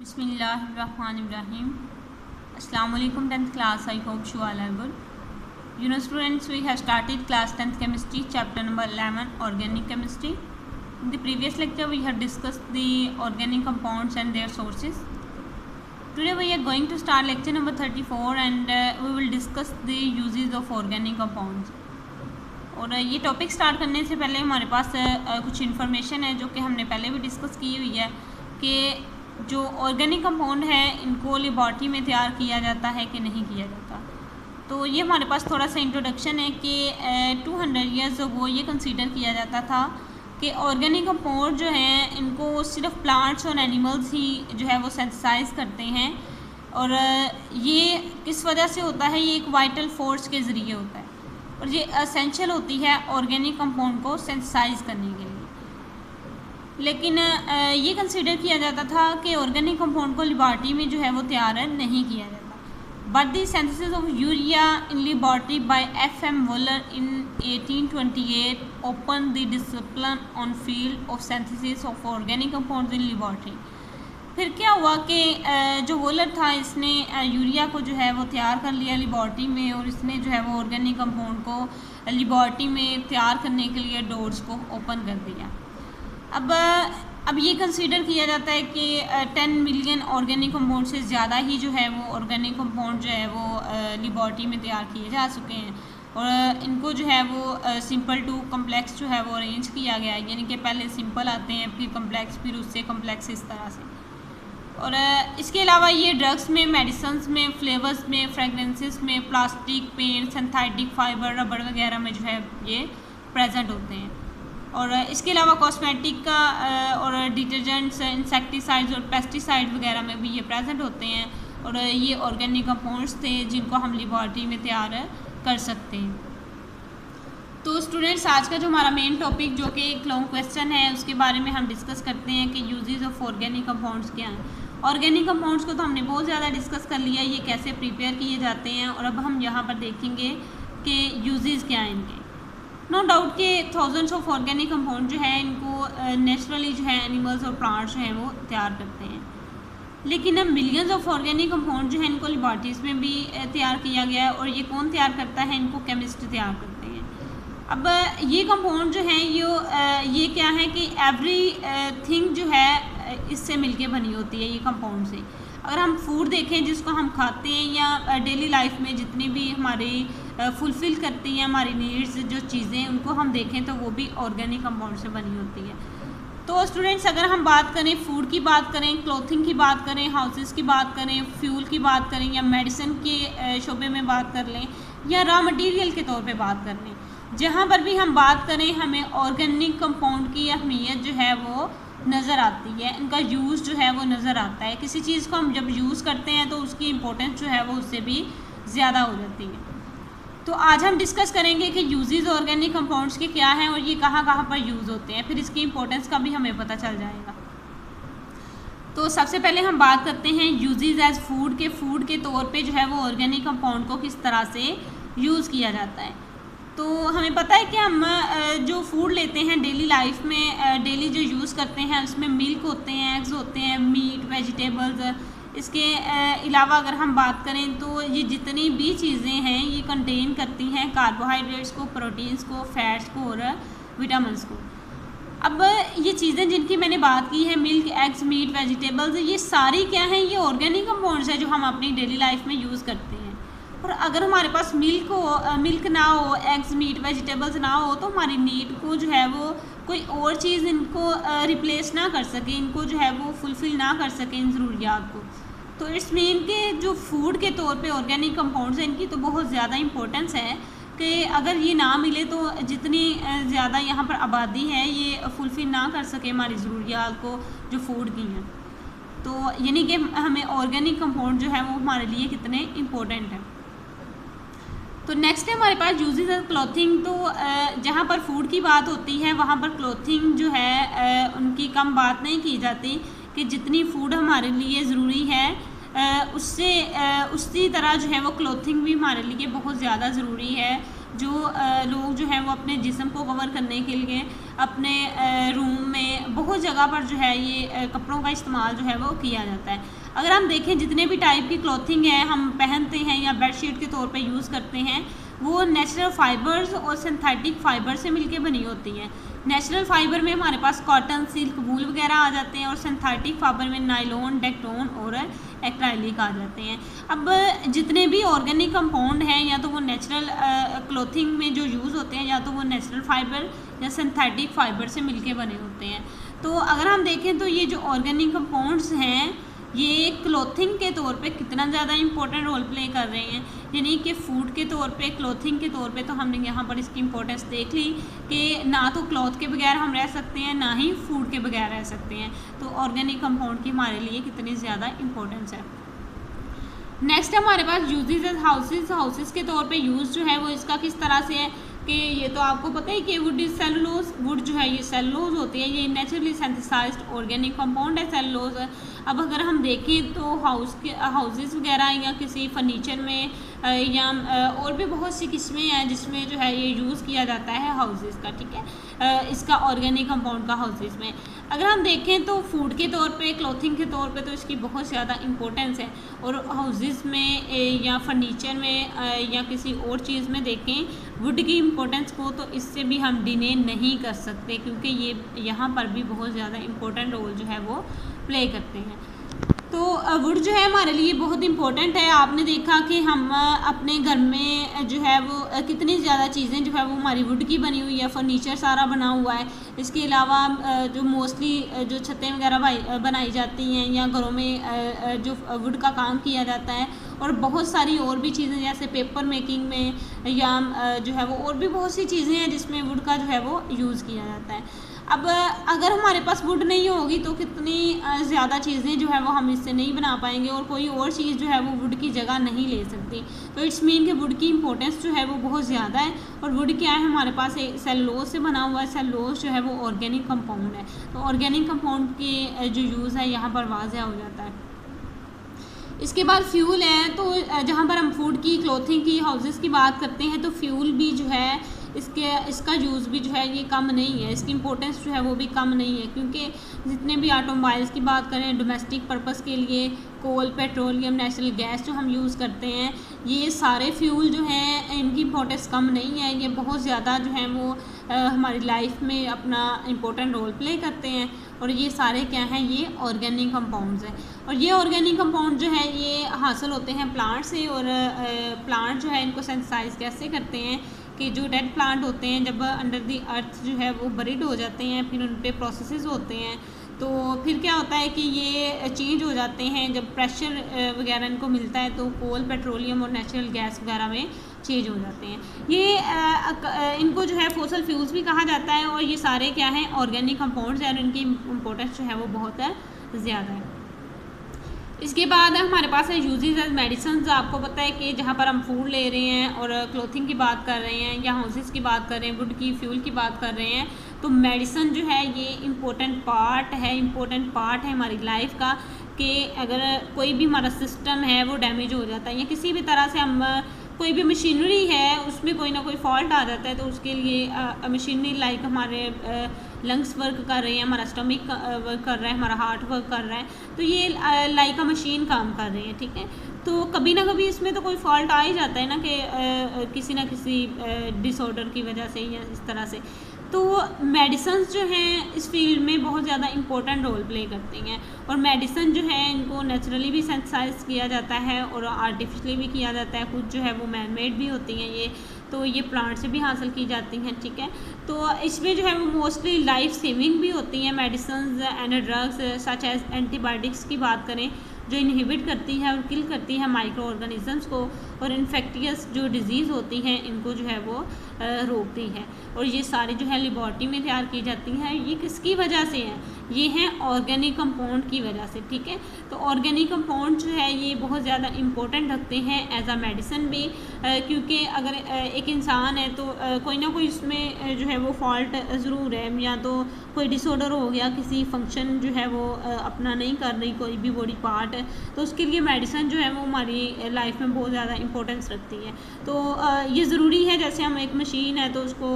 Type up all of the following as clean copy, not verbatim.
Bismillahirrahmanirrahim. Assalamu alaikum 10th class. I hope you all are good. You know students, we have started class 10th chemistry chapter number 11 organic chemistry. In the previous lecture we have discussed the organic compounds and their sources. Today we are going to start lecture number 34 and we will discuss the uses of organic compounds. और ये topic start करने से पहले हमारे पास कुछ information है जो कि हमने पहले भी डिस्कस की हुई है कि जो ऑर्गेनिक कंपाउंड है इनको लेबॉरेटरी में तैयार किया जाता है कि नहीं किया जाता। तो ये हमारे पास थोड़ा सा इंट्रोडक्शन है कि 200 ईयर्स अगो ये कंसीडर किया जाता था कि ऑर्गेनिक कंपाउंड जो हैं इनको सिर्फ प्लांट्स और एनिमल्स ही जो है वो सिंथेसाइज करते हैं। और ये किस वजह से होता है, ये एक वाइटल फोर्स के ज़रिए होता है और ये एसेंशियल होती है ऑर्गेनिक कंपाउंड को सिंथेसाइज करने के लिए। लेकिन ये कंसीडर किया जाता था कि ऑर्गेनिक कंपाउंड को लेबॉरेटरी में जो है वो तैयार नहीं किया जाता। But the synthesis of urea in laboratory by FM Wohler in 1828 open the discipline on field of synthesis of organic compounds in laboratory. फिर क्या हुआ कि जो वोलर था इसने यूरिया को जो है वो तैयार कर लिया लेबॉरेटरी में और इसने जो है वो ऑर्गेनिक कंपाउंड को लेबॉरेटरी में तैयार करने के लिए डोर्स को ओपन कर दिया। अब ये कंसीडर किया जाता है कि 10 मिलियन ऑर्गेनिक कंपाउंड से ज़्यादा ही जो है वो ऑर्गेनिक कंपाउंड जो है वो लेबॉरेटरी में तैयार किए जा चुके हैं और इनको जो है वो सिंपल टू कम्प्लेक्स जो है वो अरेंज किया गया है, यानी कि पहले सिंपल आते हैं फिर कम्प्लेक्स फिर उससे कम्प्लेक्स इस तरह से। और इसके अलावा ये ड्रग्स में, मेडिसिन्स में, फ्लेवर्स में, फ्रेगरेंसेस में, प्लास्टिक, पेंट, सिंथेटिक फाइबर, रबड़ वगैरह में जो है ये प्रेजेंट होते हैं। और इसके अलावा कॉस्मेटिक का और डिटर्जेंट्स, इंसेक्टिसाइड्स और पेस्टिसाइड वगैरह में भी ये प्रेजेंट होते हैं और ये ऑर्गेनिक कंपाउंड्स थे जिनको हम लेबॉरेटरी में तैयार कर सकते हैं। तो स्टूडेंट्स, आज का जो हमारा मेन टॉपिक जो कि एक लॉन्ग क्वेश्चन है उसके बारे में हम डिस्कस करते हैं कि यूजेस ऑफ ऑर्गेनिक कंपाउंड्स क्या हैं। ऑर्गेनिक कंपाउंड्स को तो हमने बहुत ज़्यादा डिस्कस कर लिया, ये कैसे प्रिपेयर किए जाते हैं और अब हम यहाँ पर देखेंगे कि यूजेस क्या हैं इनके। नो डाउट कि थाउजेंड्स ऑफ ऑर्गेनिक कंपाउंड जो है इनको नेचुरली जो है एनिमल्स और प्लांट्स जो हैं वो तैयार करते हैं, लेकिन अब मिलियंस ऑफ ऑर्गेनिक कंपाउंड जो है इनको लेबॉरेटरीज में भी तैयार किया गया है। और ये कौन तैयार करता है, इनको केमिस्ट तैयार करते हैं। अब ये कंपाउंड जो हैं ये क्या है कि एवरी थिंग जो है इससे मिलके बनी होती है ये कंपाउंड से। अगर हम फूड देखें जिसको हम खाते हैं या डेली लाइफ में जितनी भी हमारी फुलफ़िल करती हैं हमारी नीड्स जो चीज़ें, उनको हम देखें तो वो भी ऑर्गेनिक कंपाउंड से बनी होती है। तो स्टूडेंट्स, अगर हम बात करें फूड की बात करें, क्लोथिंग की बात करें, हाउसेस की बात करें, फ्यूल की बात करें या मेडिसिन के शोबे में बात कर लें या रॉ मटेरियल के तौर पे बात कर लें, जहाँ पर भी हम बात करें हमें ऑर्गेनिक कंपाउंड की अहमियत जो है वो नज़र आती है, इनका यूज़ जो है वो नज़र आता है। किसी चीज़ को हम जब यूज़ करते हैं तो उसकी इम्पोर्टेंस जो है वो उससे भी ज़्यादा हो जाती है। तो आज हम डिस्कस करेंगे कि यूजेस ऑर्गेनिक कंपाउंड्स के क्या हैं और ये कहाँ कहाँ पर यूज़ होते हैं, फिर इसकी इम्पोर्टेंस का भी हमें पता चल जाएगा। तो सबसे पहले हम बात करते हैं यूजेस एज फूड के तौर पे जो है वो ऑर्गेनिक कंपाउंड को किस तरह से यूज़ किया जाता है। तो हमें पता है कि हम जो फूड लेते हैं डेली लाइफ में, डेली जो यूज़ करते हैं उसमें मिल्क होते हैं, एग्स होते हैं, मीट, वेजिटेबल्स। इसके अलावा अगर हम बात करें तो ये जितनी भी चीज़ें हैं ये कंटेन करती हैं कार्बोहाइड्रेट्स को, प्रोटीन्स को, फैट्स को और विटामिन्स को। अब ये चीज़ें जिनकी मैंने बात की है, मिल्क, एग्स, मीट, वेजिटेबल्स, ये सारी क्या हैं, ये ऑर्गेनिक कंपाउंड्स हैं जो हम अपनी डेली लाइफ में यूज़ करते हैं। और अगर हमारे पास मिल्क ना हो, एग्स, मीट, वेजिटेबल्स ना हो तो हमारी नीड को जो है वो कोई और चीज़ इनको रिप्लेस ना कर सके, इनको जो है वो फुलफ़िल ना कर सके इन ज़रूरियात को। तो इट्स मीन के जो फूड के तौर पे ऑर्गेनिक कंपाउंड्स हैं इनकी तो बहुत ज़्यादा इंपॉर्टेंस है कि अगर ये ना मिले तो जितनी ज़्यादा यहाँ पर आबादी है ये फुलफ़िल ना कर सके हमारी ज़रूरियात को जो फूड की हैं। तो यानी कि हमें ऑर्गेनिक कंपाउंड जो है वो हमारे लिए कितने इम्पोर्टेंट हैं। तो नेक्स्ट है हमारे पास यूजेस ऑफ क्लॉथिंग। तो जहाँ पर फूड की बात होती है वहाँ पर क्लॉथिंग जो है उनकी कम बात नहीं की जाती कि जितनी फूड हमारे लिए ज़रूरी है उससे उसी तरह जो है वो क्लॉथिंग भी हमारे लिए बहुत ज़्यादा ज़रूरी है। जो लोग जो हैं वो अपने जिस्म को कवर करने के लिए अपने रूम में बहुत जगह पर जो है ये कपड़ों का इस्तेमाल जो है वो किया जाता है। अगर हम देखें जितने भी टाइप की क्लॉथिंग है हम पहनते हैं या बेडशीट के तौर पे यूज़ करते हैं, वो नेचुरल फाइबर्स और सिंथेटिक फाइबर से मिलके बनी होती हैं। नेचुरल फाइबर में हमारे पास कॉटन, सिल्क, वूल वगैरह आ जाते हैं और सिंथेटिक फाइबर में नायलॉन, डेक्टोन और एक्राइलिक आ जाते हैं। अब जितने भी ऑर्गेनिक कंपाउंड हैं या तो वो नेचुरल क्लॉथिंग में जो यूज़ होते हैं या तो वो नेचुरल फाइबर या सिंथेटिक फाइबर से मिलके बने होते हैं। तो अगर हम देखें तो ये जो ऑर्गेनिक कंपाउंड्स हैं ये क्लॉथिंग के तौर पे कितना ज़्यादा इंपॉर्टेंट रोल प्ले कर रहे हैं, यानी कि फूड के तौर पे, क्लॉथिंग के तौर पे। तो हमने यहाँ पर इसकी इंपॉर्टेंस देख ली कि ना तो क्लॉथ के बगैर हम रह सकते हैं, ना ही फूड के बगैर रह सकते हैं। तो ऑर्गेनिक कंपाउंड की हमारे लिए कितनी ज़्यादा इंपॉर्टेंस है। नेक्स्ट हमारे पास यूजेज एज हाउसेस के तौर पे यूज़ जो है वो इसका किस तरह से है कि ये तो आपको पता है कि वुड इज सेलुलोज। वुड जो है ये सेलुलोज होती है, ये नेचुरली सिंथेसाइज्ड ऑर्गेनिक कंपाउंड है सेलुलोज। अब अगर हम देखें तो हाउसेस वगैरह या किसी फर्नीचर में या और भी बहुत सी किस्में हैं जिसमें जो है ये यूज़ किया जाता है हाउसेस का, ठीक है, इसका ऑर्गेनिक कंपाउंड का हाउसेस में। अगर हम देखें तो फूड के तौर पे, क्लॉथिंग के तौर पे तो इसकी बहुत ज़्यादा इंपॉर्टेंस है। और हाउसेस में या फर्नीचर में या किसी और चीज़ में देखें वुड की इंपॉर्टेंस को, तो इससे भी हम डिने नहीं कर सकते क्योंकि ये यहाँ पर भी बहुत ज़्यादा इंपॉर्टेंट रोल जो है वो प्ले करते हैं। तो वुड जो है हमारे लिए बहुत इंपॉर्टेंट है। आपने देखा कि हम अपने घर में जो है वो कितनी ज़्यादा चीज़ें जो है वो हमारी वुड की बनी हुई है, फर्नीचर सारा बना हुआ है। इसके अलावा जो मोस्टली जो छतें वगैरह बनाई जाती हैं या घरों में जो वुड का काम किया जाता है, और बहुत सारी और भी चीज़ें जैसे पेपर मेकिंग में या जो है वो और भी बहुत सी चीज़ें हैं जिसमें वुड का जो है वो यूज़ किया जाता है। अब अगर हमारे पास वुड नहीं होगी तो कितनी ज़्यादा चीज़ें जो है वो हम इससे नहीं बना पाएंगे और कोई और चीज़ जो है वो वुड की जगह नहीं ले सकती। तो इट्स मीन कि वुड की इंपॉर्टेंस जो है वो बहुत ज़्यादा है। और वुड क्या है हमारे पास एक सेलुलोज से बना हुआ है। सेलुलोज जो है वो ऑर्गेनिक कंपाउंड है। तो ऑर्गेनिक कंपाउंड के जो यूज़ है यहाँ पर वाज़ह हो जाता है। इसके बाद फ्यूल है, तो जहाँ पर हम फूड की, क्लॉथिंग की, हाउसेस की बात करते हैं तो फ्यूल भी जो है इसका यूज़ भी जो है ये कम नहीं है, इसकी इंपॉर्टेंस जो है वो भी कम नहीं है। क्योंकि जितने भी ऑटोमोबाइल्स की बात करें डोमेस्टिक पर्पस के लिए, कोल, पेट्रोलियम, नेचुरल गैस जो हम यूज़ करते हैं, ये सारे फ्यूल जो हैं इनकी इंपॉर्टेंस कम नहीं है। ये बहुत ज़्यादा जो हैं वो हमारी लाइफ में अपना इम्पोर्टेंट रोल प्ले करते हैं। और ये सारे क्या हैं, ये ऑर्गेनिक कंपाउंड्स हैं। और ये ऑर्गेनिक कंपाउंड जो है ये हासिल होते हैं प्लांट से। और प्लांट जो है इनको सिंथेसाइज कैसे करते हैं कि जो डेड प्लांट होते हैं जब अंडर दी अर्थ जो है वो बरीड हो जाते हैं, फिर उन पे प्रोसेसेस होते हैं, तो फिर क्या होता है कि ये चेंज हो जाते हैं। जब प्रेशर वगैरह इनको मिलता है तो कोल, पेट्रोलियम और नेचुरल गैस वगैरह में चेंज हो जाते हैं। ये इनको जो है फॉसल फ्यूल्स भी कहा जाता है। और ये सारे क्या हैं, ऑर्गेनिक कंपाउंड्स हैं और इनकी इंपॉर्टेंस जो है वो बहुत ज़्यादा है। इसके बाद हमारे पास है यूजेस एज मेडिसिन। आपको पता है कि जहाँ पर हम फूड ले रहे हैं और क्लॉथिंग की बात कर रहे हैं या हाउसेस की बात कर रहे हैं, वुड की, फ्यूल की बात कर रहे हैं, तो मेडिसिन जो है ये इम्पोर्टेंट पार्ट है हमारी लाइफ का। कि अगर कोई भी हमारा सिस्टम है वो डैमेज हो जाता है या किसी भी तरह से हम कोई भी मशीनरी है उसमें कोई ना कोई फॉल्ट आ जाता है, तो उसके लिए मशीनरी लाइक हमारे लंग्स वर्क कर रहे हैं, हमारा स्टमक वर्क कर रहा है, हमारा हार्ट वर्क कर रहा है, तो ये लाइक अ मशीन काम कर रही है, ठीक है। तो कभी ना कभी इसमें तो कोई फॉल्ट आ ही जाता है ना कि किसी ना किसी डिसऑर्डर की वजह से या इस तरह से। तो मेडिसिन जो हैं इस फील्ड में बहुत ज़्यादा इंपॉर्टेंट रोल प्ले करती हैं। और मेडिसिन जो है इनको नेचुरली भी सिंथेसाइज किया जाता है और आर्टिफिशियली भी किया जाता है। कुछ जो है वो मैन मेड भी होती हैं ये, तो ये प्लांट से भी हासिल की जाती हैं, ठीक है। तो इसमें जो है वो मोस्टली लाइफ सेविंग भी होती हैं medicine and drugs such as antibiotics की बात करें जो इनहिबिट करती है और किल करती है माइक्रो ऑर्गेनिजम्स को, और इन्फेक्टियस जो डिजीज़ होती हैं इनको जो है वो रोकती है। और ये सारी जो है लेबॉरेटरी में तैयार की जाती हैं। ये किसकी वजह से हैं, ये हैं ऑर्गेनिक कंपाउंड की वजह से, ठीक है। तो ऑर्गेनिक कंपाउंड जो है ये बहुत ज़्यादा इंपॉर्टेंट रखते हैं एज अ मेडिसिन भी, क्योंकि अगर एक इंसान है तो कोई ना कोई उसमें जो है वो फॉल्ट ज़रूर है, या तो कोई डिसऑर्डर हो गया, किसी फंक्शन जो है वो अपना नहीं कर रही कोई भी बॉडी पार्ट, तो उसके लिए मेडिसिन जो है वो हमारी लाइफ में बहुत ज़्यादा इंपॉर्टेंस रखती है। तो ये ज़रूरी है, जैसे हम एक मशीन है तो उसको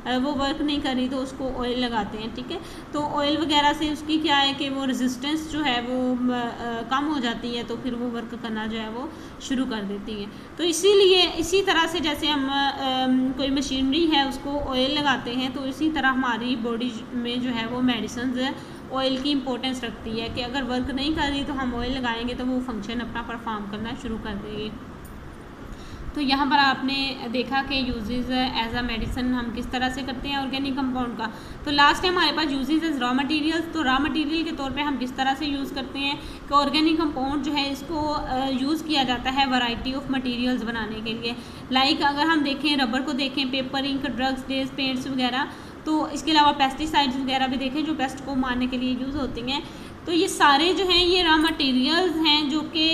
वो वर्क नहीं कर रही तो उसको ऑयल लगाते हैं, ठीक है। तो ऑयल वगैरह से उसकी क्या है कि वो रेजिस्टेंस जो है वो कम हो जाती है, तो फिर वो वर्क करना जो है वो शुरू कर देती है। तो इसीलिए इसी तरह से जैसे हम कोई मशीनरी है उसको ऑयल लगाते हैं, तो इसी तरह हमारी बॉडी में जो है वो मेडिसिन ऑयल की इंपॉर्टेंस रखती है कि अगर वर्क नहीं कर रही तो हम ऑयल लगाएंगे तो वो फंक्शन अपना परफॉर्म करना शुरू कर देगी। तो यहाँ पर आपने देखा कि यूजेस एज अ मेडिसिन हम किस तरह से करते हैं ऑर्गेनिक कंपाउंड का। तो लास्ट है हमारे पास यूजेस एज रॉ मटेरियल्स। तो रॉ मटेरियल के तौर पे हम किस तरह से यूज़ करते हैं कि ऑर्गेनिक कंपाउंड जो है इसको यूज़ किया जाता है वैरायटी ऑफ मटेरियल्स बनाने के लिए। लाइक अगर हम देखें रबर को देखें, paper, ink, drugs, dyes, paints वगैरह, तो इसके अलावा पेस्टिसाइड्स वगैरह भी देखें जो पेस्ट को मारने के लिए यूज़ होती हैं। तो ये सारे जो हैं ये रॉ मटेरियल्स हैं जो कि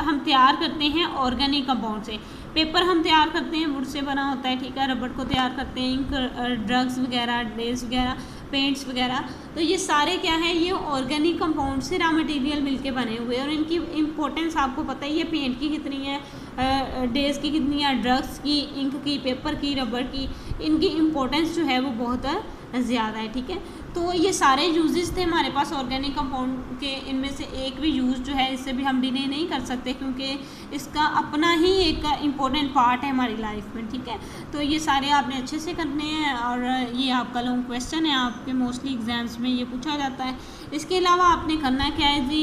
हम तैयार करते हैं ऑर्गेनिक कंपाउंड से। पेपर हम तैयार करते हैं, वुड से बना होता है, ठीक है। रबर को तैयार करते हैं, इंक, ड्रग्स वगैरह, डेज वगैरह, पेंट्स वगैरह, तो ये सारे क्या है, ये ऑर्गेनिक कंपाउंड से रॉ मटेरियल मिलके बने हुए हैं। और इनकी इम्पोर्टेंस आपको पता ही है, पेंट की कितनी है, डेज की कितनी है, ड्रग्स की, इंक की, पेपर की, रबर की, इनकी इम्पोर्टेंस जो है वो बहुत ज़्यादा है, ठीक है। तो ये सारे यूजेस थे हमारे पास ऑर्गेनिक कंपाउंड के। इनमें से एक भी यूज़ जो है इससे भी हम डिले नहीं कर सकते, क्योंकि इसका अपना ही एक इम्पोर्टेंट पार्ट है हमारी लाइफ में, ठीक है। तो ये सारे आपने अच्छे से करने हैं, और ये आपका लॉन्ग क्वेश्चन है, आपके मोस्टली एग्जाम्स में ये पूछा जाता है। इसके अलावा आपने करना क्या है जी,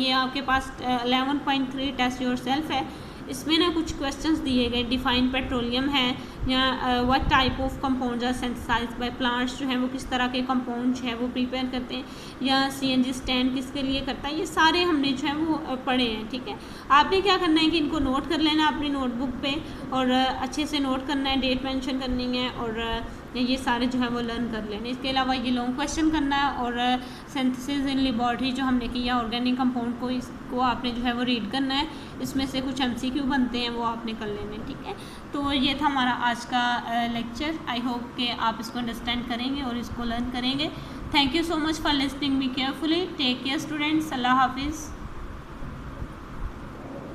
ये आपके पास 11.3 टेस्ट योर सेल्फ है। इसमें ना कुछ क्वेश्चंस दिए गए, डिफाइन पेट्रोलियम है, या what type of compounds are synthesized by plants, जो है वो किस तरह के कंपाउंड है वो प्रिपेयर करते हैं, या CNG स्टैंड किसके लिए करता है, ये सारे हमने जो है वो पढ़े हैं, ठीक है। आपने क्या करना है कि इनको नोट कर लेना अपनी नोटबुक पे, और अच्छे से नोट करना है, डेट मेंशन करनी है, और ये सारे जो है वो लर्न कर लेने। इसके अलावा ये लॉन्ग क्वेश्चन करना है, और सिंथेसिस इन लेबॉरेटरी जो हमने किया ऑर्गेनिक कंपाउंड को, इसको आपने जो है वो रीड करना है। इसमें से कुछ MCQ बनते हैं वो आपने कर लेने, ठीक है। तो ये था हमारा आज का लेक्चर। आई होप कि आप इसको अंडरस्टैंड करेंगे और इसको लर्न करेंगे। Thank you so much for listening me carefully. Take care students. अल्लाह हाफिज़।